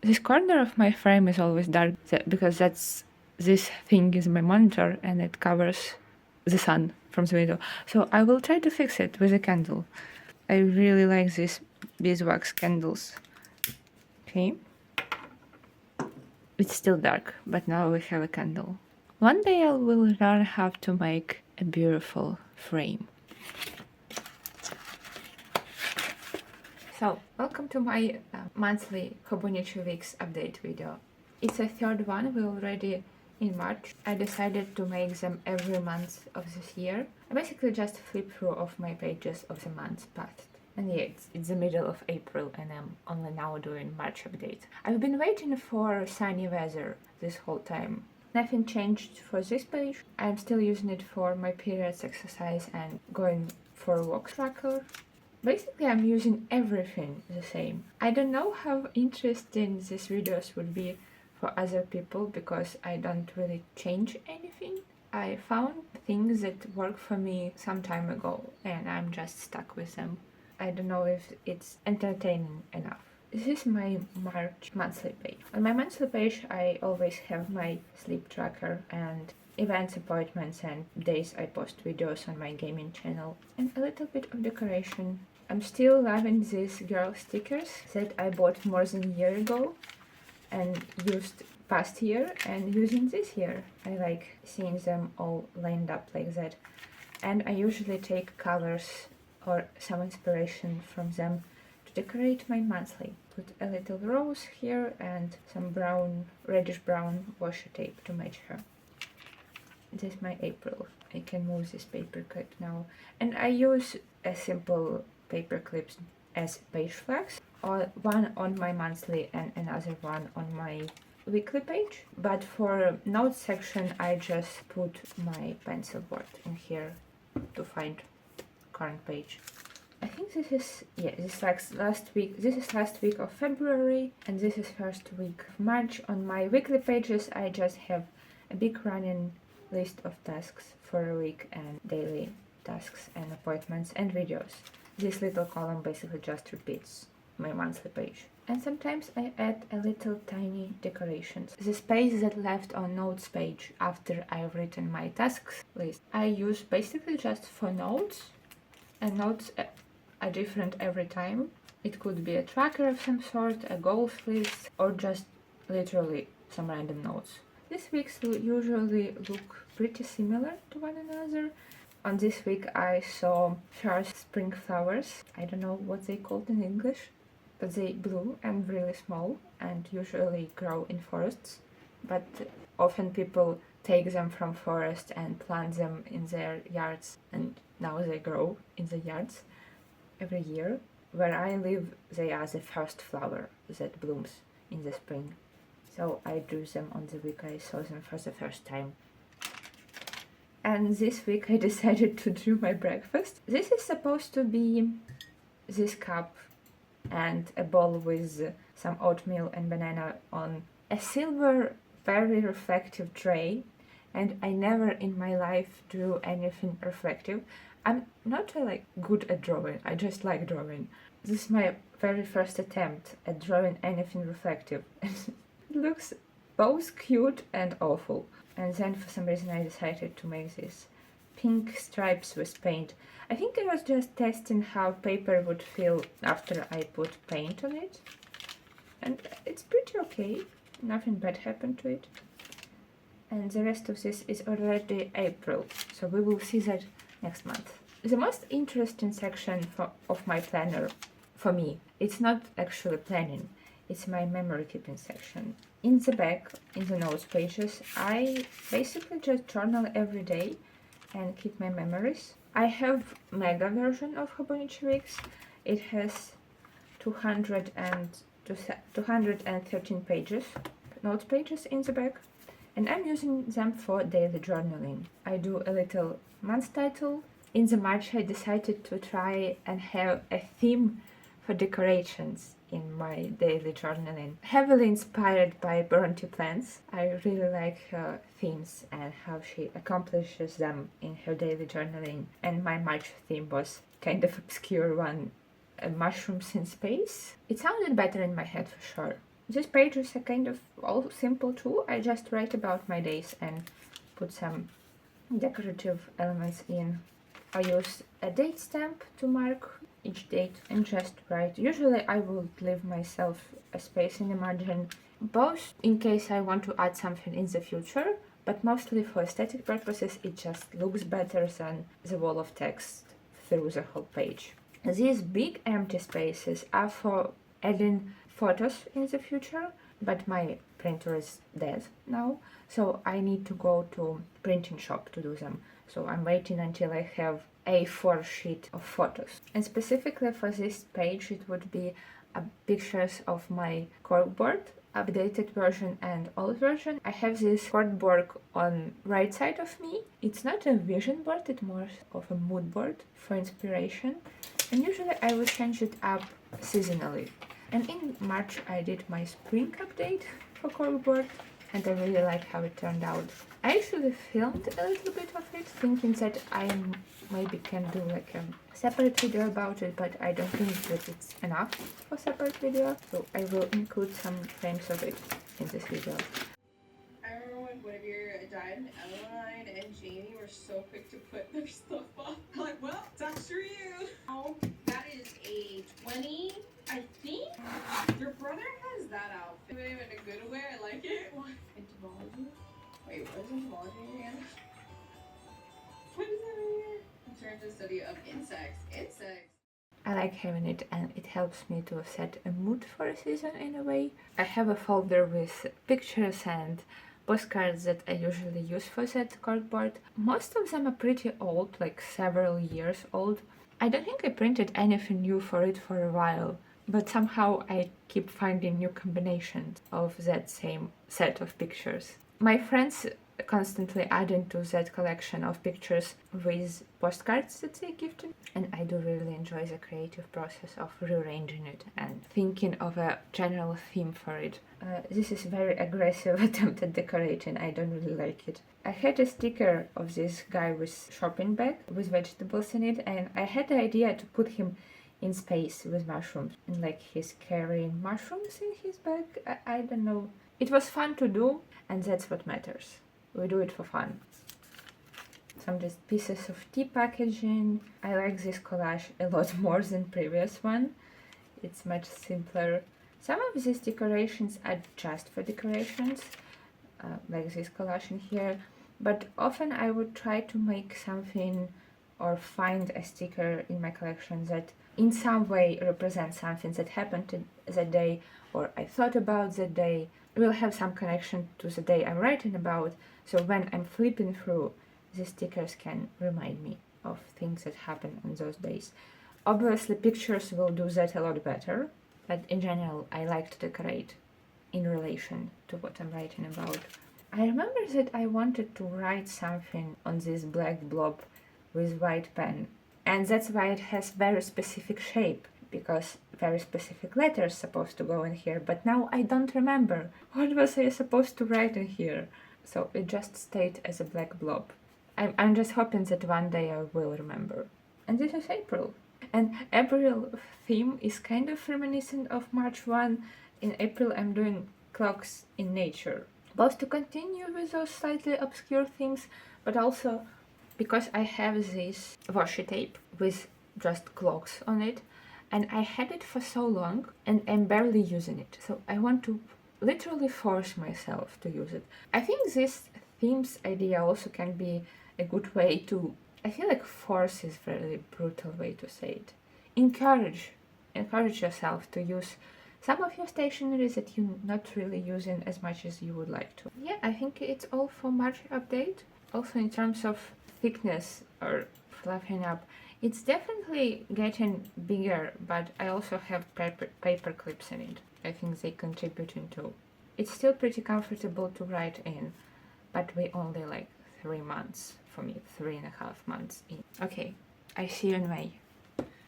This corner of my frame is always dark because this thing is my monitor and it covers the sun from the window. So I will try to fix it with a candle. I really like these beeswax candles. Okay. It's still dark, but now we have a candle. One day I will learn how to make a beautiful frame. So, welcome to my monthly hobonichi weeks update video. It's a third one, we're already in March. I decided to make them every month of this year. I basically just flip through of my pages of the months past. And yeah, it's the middle of April and I'm only now doing March update. I've been waiting for sunny weather this whole time. Nothing changed for this page. I'm still using it for my periods exercise and going for a walk tracker. Basically, I'm using everything the same. I don't know how interesting these videos would be for other people because I don't really change anything. I found things that work for me some time ago and I'm just stuck with them. I don't know if it's entertaining enough. This is my March monthly page. On my monthly page, I always have my sleep tracker and events, appointments, and days I post videos on my gaming channel, and a little bit of decoration. I'm still loving these girl stickers that I bought more than a year ago and used past year and using this year. I like seeing them all lined up like that. And I usually take colors or some inspiration from them to decorate my monthly. Put a little rose here and some brown, reddish brown washi tape to match her. This is my April. I can move this paper clip now. And I use a simple paper clips as page flags, or one on my monthly and another one on my weekly page. But for notes section, I just put my pencil board in here to find current page. I think this is last week. This is last week of February, and this is first week of March. On my weekly pages, I just have a big running list of tasks for a week and daily tasks and appointments and videos. This little column basically just repeats my monthly page. And sometimes I add a little tiny decorations. The space that left on notes page after I've written my tasks list, I use basically just for notes, and notes are different every time. It could be a tracker of some sort, a goals list, or just literally some random notes. These weeks usually look pretty similar to one another. On this week I saw first spring flowers. I don't know what they called in English, but they blew and really small and usually grow in forests. But often people take them from forest and plant them in their yards, and now they grow in the yards every year. Where I live, they are the first flower that blooms in the spring. So I drew them on the week I saw them for the first time. And this week I decided to do my breakfast. This is supposed to be this cup and a bowl with some oatmeal and banana on a silver, very reflective tray. And I never in my life drew anything reflective. I'm not good at drawing, I just like drawing. This is my very first attempt at drawing anything reflective. It looks both cute and awful. And then for some reason I decided to make these pink stripes with paint. I think I was just testing how paper would feel after I put paint on it. And it's pretty okay. Nothing bad happened to it. And the rest of this is already April, so we will see that next month. The most interesting section of my planner, for me, it's not actually planning, it's my memory keeping section. In the back, in the notes pages, I basically just journal every day and keep my memories. I have mega version of hobonichi weeks. It has 213 pages, notes pages in the back, and I'm using them for daily journaling. I do a little month title. In the March I decided to try and have a theme for decorations in my daily journaling. Heavily inspired by Bronte plants. I really like her themes and how she accomplishes them in her daily journaling. And my March theme was kind of obscure one, mushrooms in space. It sounded better in my head for sure. This page is a kind of all simple too. I just write about my days and put some decorative elements in. I use a date stamp to mark each date and just write. Usually I will leave myself a space in the margin, both in case I want to add something in the future, but mostly for aesthetic purposes. It just looks better than the wall of text through the whole page. These big empty spaces are for adding photos in the future, but my printer is dead now, so I need to go to printing shop to do them. So I'm waiting until I have A4 sheet of photos. And specifically for this page, it would be pictures of my corkboard, updated version and old version. I have this corkboard on right side of me. It's not a vision board, it's more of a mood board for inspiration. And usually I will change it up seasonally. And in March I did my spring update for corkboard, and I really like how it turned out. I actually filmed a little bit of it, thinking that I maybe can do like a separate video about it, but I don't think that it's enough for separate video, so I will include some frames of it in this video. I remember when Guinevere died, Emeline and Jamie were so quick to put their stuff up. I'm like, well, that's for you. Oh, that is a 20, I think. Your brother has that outfit. In a good way, I like it. Entomology? Wait, what is entomology again? What is that over here? In terms of study of insects. Insects. I like having it, and it helps me to set a mood for a season in a way. I have a folder with pictures and postcards that I usually use for that cardboard. Most of them are pretty old, like several years old. I don't think I printed anything new for it for a while, but somehow I keep finding new combinations of that same set of pictures. My friends constantly add into that collection of pictures with postcards that they gifted, and I do really enjoy the creative process of rearranging it and thinking of a general theme for it. This is a very aggressive attempt at decorating. I don't really like it. I had a sticker of this guy with shopping bag with vegetables in it, and I had the idea to put him in space with mushrooms, and like he's carrying mushrooms in his bag. I don't know. It was fun to do, and that's what matters. We do it for fun. Some just pieces of tea packaging. I like this collage a lot more than previous one. It's much simpler. Some of these decorations are just for decorations, like this collage in here, but often I would try to make something or find a sticker in my collection that in some way represents something that happened that day, or I thought about that day, will have some connection to the day I'm writing about, so when I'm flipping through, the stickers can remind me of things that happened on those days. Obviously, pictures will do that a lot better, but in general, I like to decorate in relation to what I'm writing about. I remember that I wanted to write something on this black blob with white pen, and that's why it has very specific shape, because very specific letters supposed to go in here, but now I don't remember what was I supposed to write in here, so it just stayed as a black blob. I'm just hoping that one day I will remember. And this is April, and April theme is kind of reminiscent of March 1. In April I'm doing clocks in nature, both to continue with those slightly obscure themes, but also because I have this washi tape with just clocks on it, and I had it for so long and I'm barely using it, so I want to literally force myself to use it. I think this themes idea also can be a good way to, I feel like force is a very brutal way to say it. Encourage yourself to use some of your stationery that you're not really using as much as you would like to. Yeah, I think it's all for March update. Also in terms of thickness or fluffing up, it's definitely getting bigger, but I also have paper clips in it. I think they contributing too. It's still pretty comfortable to write in, but we only like 3 months, for me, 3.5 months in. Okay, I see you in May.